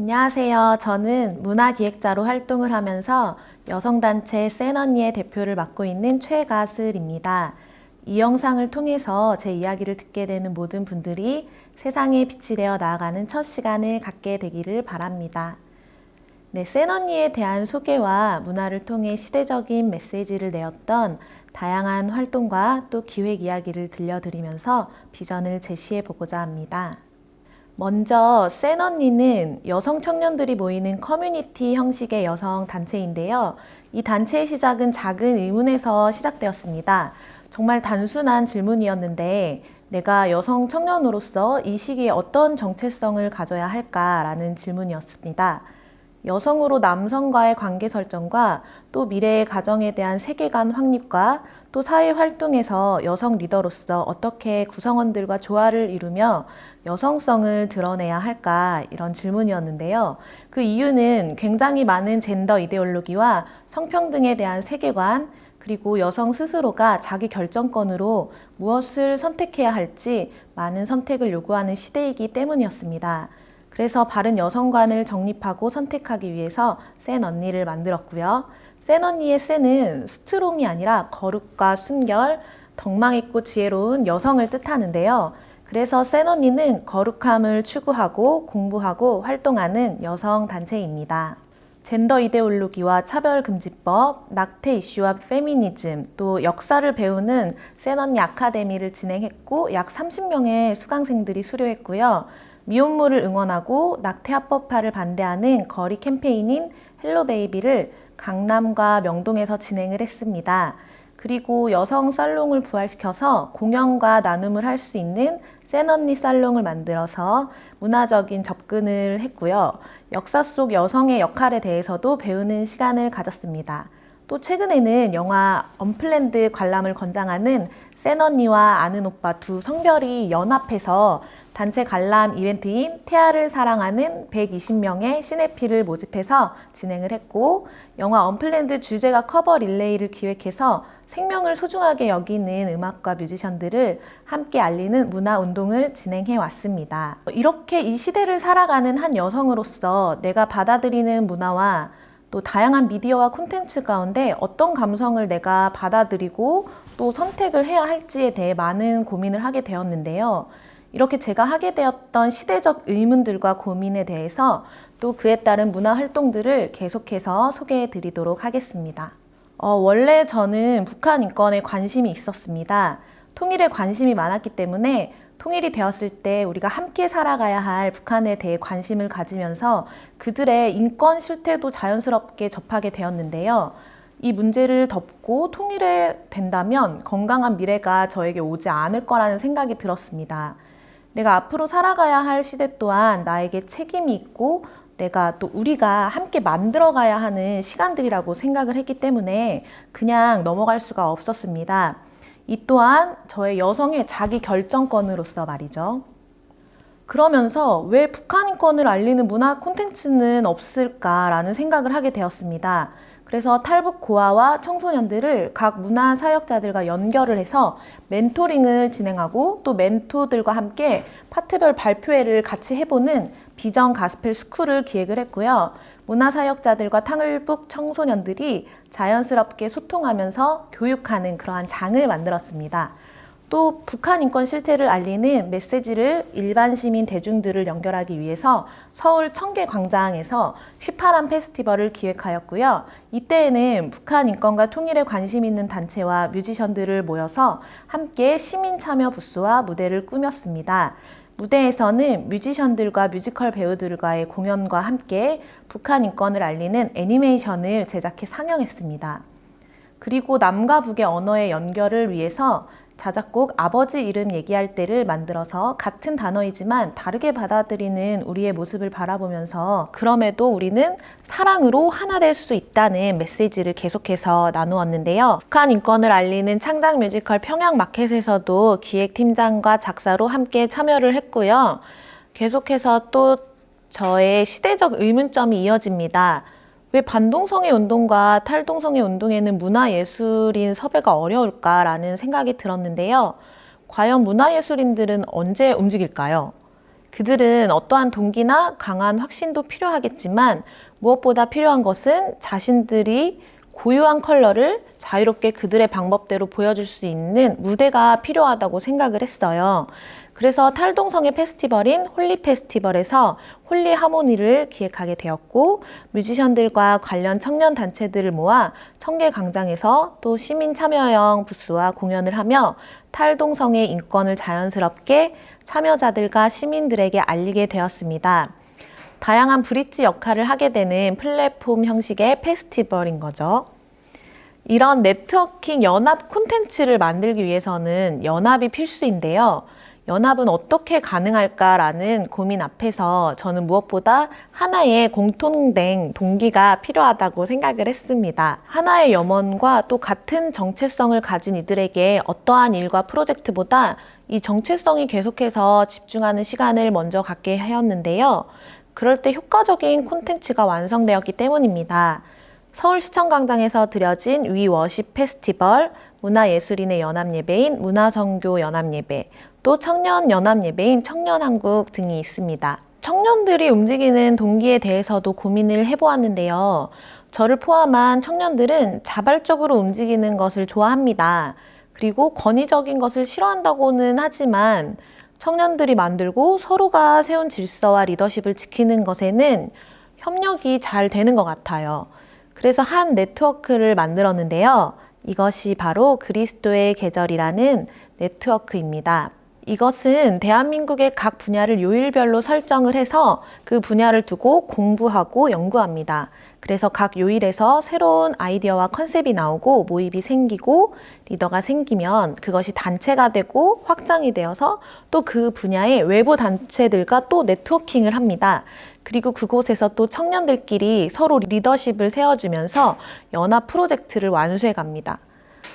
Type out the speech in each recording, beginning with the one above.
안녕하세요. 저는 문화기획자로 활동을 하면서 여성단체 센언니의 대표를 맡고 있는 최가슬입니다. 이 영상을 통해서 제 이야기를 듣게 되는 모든 분들이 세상에 빛이 되어 나아가는 첫 시간을 갖게 되기를 바랍니다. 네, 센언니에 대한 소개와 문화를 통해 시대적인 메시지를 내었던 다양한 활동과 또 기획 이야기를 들려드리면서 비전을 제시해 보고자 합니다. 먼저 센언니는 여성 청년들이 모이는 커뮤니티 형식의 여성 단체인데요. 이 단체의 시작은 작은 의문에서 시작되었습니다. 정말 단순한 질문이었는데 내가 여성 청년으로서 이 시기에 어떤 정체성을 가져야 할까라는 질문이었습니다. 여성으로 남성과의 관계 설정과 또 미래의 가정에 대한 세계관 확립과 또 사회 활동에서 여성 리더로서 어떻게 구성원들과 조화를 이루며 여성성을 드러내야 할까 이런 질문이었는데요. 그 이유는 굉장히 많은 젠더 이데올로기와 성평등에 대한 세계관 그리고 여성 스스로가 자기 결정권으로 무엇을 선택해야 할지 많은 선택을 요구하는 시대이기 때문이었습니다. 그래서 바른 여성관을 정립하고 선택하기 위해서 센언니를 만들었고요. 센언니의 센은 스트롱이 아니라 거룩과 순결, 덕망 있고 지혜로운 여성을 뜻하는데요. 그래서 센언니는 거룩함을 추구하고 공부하고 활동하는 여성 단체입니다. 젠더 이데올로기와 차별금지법, 낙태 이슈와 페미니즘, 또 역사를 배우는 센언니 아카데미를 진행했고 약 30명의 수강생들이 수료했고요. 미혼모를 응원하고 낙태 합법화를 반대하는 거리 캠페인인 헬로 베이비를 강남과 명동에서 진행을 했습니다. 그리고 여성 살롱을 부활시켜서 공연과 나눔을 할 수 있는 센언니 살롱을 만들어서 문화적인 접근을 했고요. 역사 속 여성의 역할에 대해서도 배우는 시간을 가졌습니다. 또 최근에는 영화 언플랜드 관람을 권장하는 센언니와 아는 오빠 두 성별이 연합해서 단체 관람 이벤트인 태아를 사랑하는 120명의 시네필을 모집해서 진행을 했고 영화 언플랜드 주제가 커버 릴레이를 기획해서 생명을 소중하게 여기는 음악과 뮤지션들을 함께 알리는 문화운동을 진행해 왔습니다. 이렇게 이 시대를 살아가는 한 여성으로서 내가 받아들이는 문화와 또 다양한 미디어와 콘텐츠 가운데 어떤 감성을 내가 받아들이고 또 선택을 해야 할지에 대해 많은 고민을 하게 되었는데요. 이렇게 제가 하게 되었던 시대적 의문들과 고민에 대해서 또 그에 따른 문화 활동들을 계속해서 소개해 드리도록 하겠습니다. 원래 저는 북한 인권에 관심이 있었습니다. 통일에 관심이 많았기 때문에 통일이 되었을 때 우리가 함께 살아가야 할 북한에 대해 관심을 가지면서 그들의 인권 실태도 자연스럽게 접하게 되었는데요. 이 문제를 덮고 통일이 된다면 건강한 미래가 저에게 오지 않을 거라는 생각이 들었습니다. 내가 앞으로 살아가야 할 시대 또한 나에게 책임이 있고 내가 또 우리가 함께 만들어가야 하는 시간들이라고 생각을 했기 때문에 그냥 넘어갈 수가 없었습니다. 이 또한 저의 여성의 자기 결정권으로서 말이죠. 그러면서 왜 북한 인권을 알리는 문화 콘텐츠는 없을까라는 생각을 하게 되었습니다. 그래서 탈북 고아와 청소년들을 각 문화 사역자들과 연결을 해서 멘토링을 진행하고 또 멘토들과 함께 파트별 발표회를 같이 해보는 비전 가스펠 스쿨을 기획을 했고요. 문화사역자들과 탈북 청소년들이 자연스럽게 소통하면서 교육하는 그러한 장을 만들었습니다. 또 북한 인권 실태를 알리는 메시지를 일반 시민 대중들을 연결하기 위해서 서울 청계광장에서 휘파람 페스티벌을 기획하였고요. 이때에는 북한 인권과 통일에 관심 있는 단체와 뮤지션들을 모여서 함께 시민 참여 부스와 무대를 꾸몄습니다. 무대에서는 뮤지션들과 뮤지컬 배우들과의 공연과 함께 북한 인권을 알리는 애니메이션을 제작해 상영했습니다. 그리고 남과 북의 언어의 연결을 위해서 자작곡 아버지 이름 얘기할 때를 만들어서 같은 단어이지만 다르게 받아들이는 우리의 모습을 바라보면서 그럼에도 우리는 사랑으로 하나 될 수 있다는 메시지를 계속해서 나누었는데요. 북한 인권을 알리는 창작 뮤지컬 평양마켓에서도 기획팀장과 작사로 함께 참여를 했고요. 계속해서 또 저의 시대적 의문점이 이어집니다. 왜 반동성애 운동과 탈동성애 운동에는 문화예술인 섭외가 어려울까라는 생각이 들었는데요. 과연 문화예술인들은 언제 움직일까요? 그들은 어떠한 동기나 강한 확신도 필요하겠지만 무엇보다 필요한 것은 자신들이 고유한 컬러를 자유롭게 그들의 방법대로 보여줄 수 있는 무대가 필요하다고 생각을 했어요. 그래서 탈동성의 페스티벌인 홀리 페스티벌에서 홀리 하모니를 기획하게 되었고, 뮤지션들과 관련 청년 단체들을 모아 청계 광장에서 또 시민 참여형 부스와 공연을 하며 탈동성의 인권을 자연스럽게 참여자들과 시민들에게 알리게 되었습니다. 다양한 브릿지 역할을 하게 되는 플랫폼 형식의 페스티벌인 거죠. 이런 네트워킹 연합 콘텐츠를 만들기 위해서는 연합이 필수인데요. 연합은 어떻게 가능할까라는 고민 앞에서 저는 무엇보다 하나의 공통된 동기가 필요하다고 생각을 했습니다. 하나의 염원과 또 같은 정체성을 가진 이들에게 어떠한 일과 프로젝트보다 이 정체성이 계속해서 집중하는 시간을 먼저 갖게 하였는데요. 그럴 때 효과적인 콘텐츠가 완성되었기 때문입니다. 서울시청광장에서 드려진 위 워십 페스티벌, 문화예술인의 연합예배인 문화선교 연합예배, 또 청년연합예배인 청년한국 등이 있습니다. 청년들이 움직이는 동기에 대해서도 고민을 해보았는데요. 저를 포함한 청년들은 자발적으로 움직이는 것을 좋아합니다. 그리고 권위적인 것을 싫어한다고는 하지만 청년들이 만들고 서로가 세운 질서와 리더십을 지키는 것에는 협력이 잘 되는 것 같아요. 그래서 한 네트워크를 만들었는데요. 이것이 바로 그리스도의 계절이라는 네트워크입니다. 이것은 대한민국의 각 분야를 요일별로 설정을 해서 그 분야를 두고 공부하고 연구합니다. 그래서 각 요일에서 새로운 아이디어와 컨셉이 나오고 모임이 생기고 리더가 생기면 그것이 단체가 되고 확장이 되어서 또 그 분야의 외부 단체들과 또 네트워킹을 합니다. 그리고 그곳에서 또 청년들끼리 서로 리더십을 세워주면서 연합 프로젝트를 완수해 갑니다.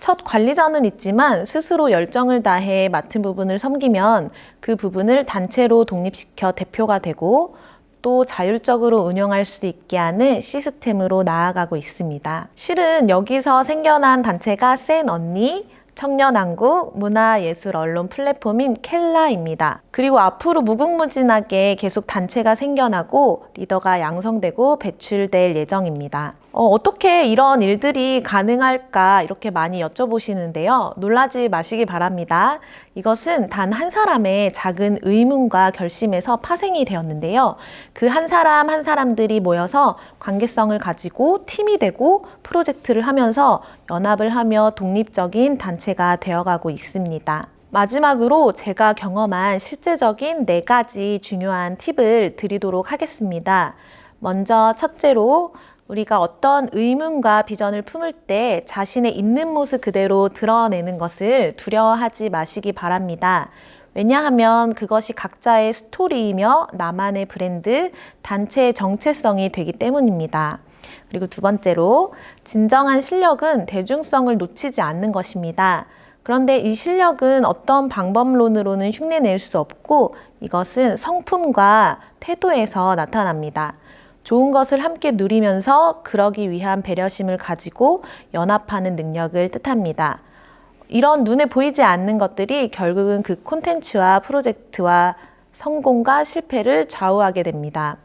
첫 관리자는 있지만 스스로 열정을 다해 맡은 부분을 섬기면 그 부분을 단체로 독립시켜 대표가 되고 또 자율적으로 운영할 수 있게 하는 시스템으로 나아가고 있습니다. 실은 여기서 생겨난 단체가 센 언니, 청년한국, 문화예술 언론 플랫폼인 켈라입니다. 그리고 앞으로 무궁무진하게 계속 단체가 생겨나고 리더가 양성되고 배출될 예정입니다. 어떻게 이런 일들이 가능할까 이렇게 많이 여쭤보시는데요. 놀라지 마시기 바랍니다. 이것은 단 한 사람의 작은 의문과 결심에서 파생이 되었는데요. 그 한 사람 한 사람들이 모여서 관계성을 가지고 팀이 되고 프로젝트를 하면서 연합을 하며 독립적인 단체가 되어가고 있습니다. 마지막으로 제가 경험한 실제적인 4가지 중요한 팁을 드리도록 하겠습니다. 먼저 첫째로 우리가 어떤 의문과 비전을 품을 때 자신의 있는 모습 그대로 드러내는 것을 두려워하지 마시기 바랍니다. 왜냐하면 그것이 각자의 스토리이며 나만의 브랜드, 단체의 정체성이 되기 때문입니다. 그리고 두 번째로 진정한 실력은 대중성을 놓치지 않는 것입니다. 그런데 이 실력은 어떤 방법론으로는 흉내낼 수 없고 이것은 성품과 태도에서 나타납니다. 좋은 것을 함께 누리면서 그러기 위한 배려심을 가지고 연합하는 능력을 뜻합니다. 이런 눈에 보이지 않는 것들이 결국은 그 콘텐츠와 프로젝트와 성공과 실패를 좌우하게 됩니다.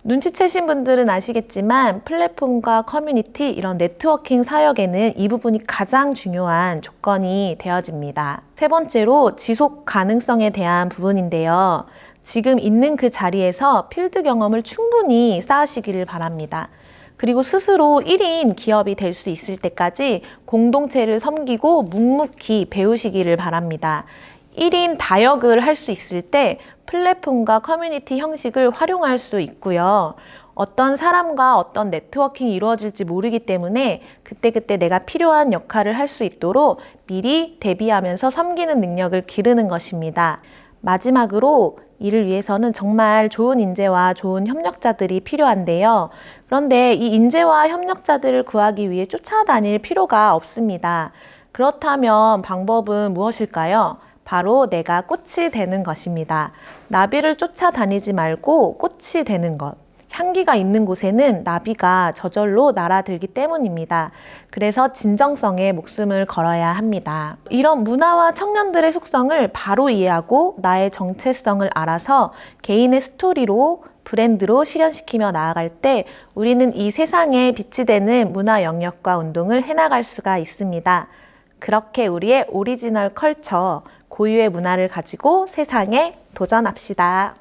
눈치채신 분들은 아시겠지만 플랫폼과 커뮤니티, 이런 네트워킹 사역에는 이 부분이 가장 중요한 조건이 되어집니다. 세 번째로 지속 가능성에 대한 부분인데요. 지금 있는 그 자리에서 필드 경험을 충분히 쌓으시기를 바랍니다. 그리고 스스로 1인 기업이 될 수 있을 때까지 공동체를 섬기고 묵묵히 배우시기를 바랍니다. 1인 다역을 할 수 있을 때 플랫폼과 커뮤니티 형식을 활용할 수 있고요. 어떤 사람과 어떤 네트워킹이 이루어질지 모르기 때문에 그때그때 내가 필요한 역할을 할 수 있도록 미리 대비하면서 섬기는 능력을 기르는 것입니다. 마지막으로 이를 위해서는 정말 좋은 인재와 좋은 협력자들이 필요한데요. 그런데 이 인재와 협력자들을 구하기 위해 쫓아다닐 필요가 없습니다. 그렇다면 방법은 무엇일까요? 바로 내가 꽃이 되는 것입니다. 나비를 쫓아다니지 말고 꽃이 되는 것. 향기가 있는 곳에는 나비가 저절로 날아들기 때문입니다. 그래서 진정성에 목숨을 걸어야 합니다. 이런 문화와 청년들의 속성을 바로 이해하고 나의 정체성을 알아서 개인의 스토리로 브랜드로 실현시키며 나아갈 때 우리는 이 세상에 빛이 되는 문화 영역과 운동을 해나갈 수가 있습니다. 그렇게 우리의 오리지널 컬처, 고유의 문화를 가지고 세상에 도전합시다.